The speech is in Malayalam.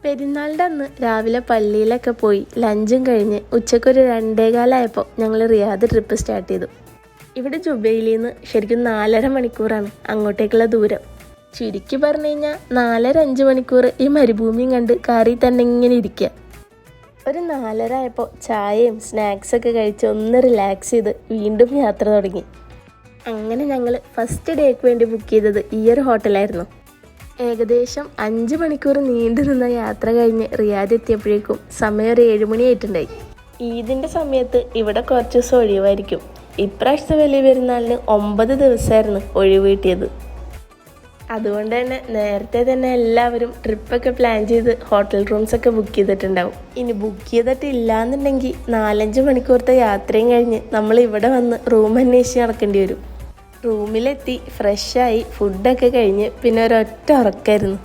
പെരുന്നാളിൻ്റെ അന്ന് രാവിലെ പള്ളിയിലൊക്കെ പോയി ലഞ്ചും കഴിഞ്ഞ് ഉച്ചക്കൊരു 2:15 ഞങ്ങൾ റിയാദ് ട്രിപ്പ് സ്റ്റാർട്ട് ചെയ്തു. ഇവിടെ ജുബൈലിൽ നിന്ന് ശരിക്കും 4.5 മണിക്കൂറാണ് അങ്ങോട്ടേക്കുള്ള ദൂരം. ചുരുക്കി പറഞ്ഞു കഴിഞ്ഞാൽ 4.5 മണിക്കൂർ ഈ മരുഭൂമിയും കണ്ട് കാറിൽ തന്നെ ഇങ്ങനെ ഇരിക്കുക. ഒരു 4:30 ചായയും സ്നാക്സൊക്കെ കഴിച്ച് ഒന്ന് റിലാക്സ് ചെയ്ത് വീണ്ടും യാത്ര തുടങ്ങി. അങ്ങനെ ഞങ്ങൾ ഫസ്റ്റ് ഡേക്ക് വേണ്ടി ബുക്ക് ചെയ്തത് ഈ ഒരു ഹോട്ടലായിരുന്നു. ഏകദേശം 5 മണിക്കൂർ നീണ്ടു നിന്ന യാത്ര കഴിഞ്ഞ് റിയാദ് എത്തിയപ്പോഴേക്കും സമയം ഒരു 7 മണി ആയിട്ടുണ്ടായി. ഈദിൻ്റെ സമയത്ത് ഇവിടെ കുറച്ച് ദിവസം ഒഴിവായിരിക്കും. ഇപ്രാവശ്യത്തെ വലിയ പെരുന്നാളിന് 9 ദിവസമായിരുന്നു ഒഴിവ് കിട്ടിയത്. അതുകൊണ്ട് തന്നെ നേരത്തെ തന്നെ എല്ലാവരും ട്രിപ്പൊക്കെ പ്ലാൻ ചെയ്ത് ഹോട്ടൽ റൂംസൊക്കെ ബുക്ക് ചെയ്തിട്ടുണ്ടാവും. ഇനി ബുക്ക് ചെയ്തിട്ടില്ല എന്നുണ്ടെങ്കിൽ 4-5 മണിക്കൂറത്തെ യാത്രയും കഴിഞ്ഞ് നമ്മൾ ഇവിടെ വന്ന് റൂം അന്വേഷിച്ച് നടക്കേണ്ടി വരും. റൂമിലെത്തി ഫ്രഷായി ഫുഡൊക്കെ കഴിഞ്ഞ് പിന്നെ ഒരൊറ്റ ഉറക്കമായിരുന്നു.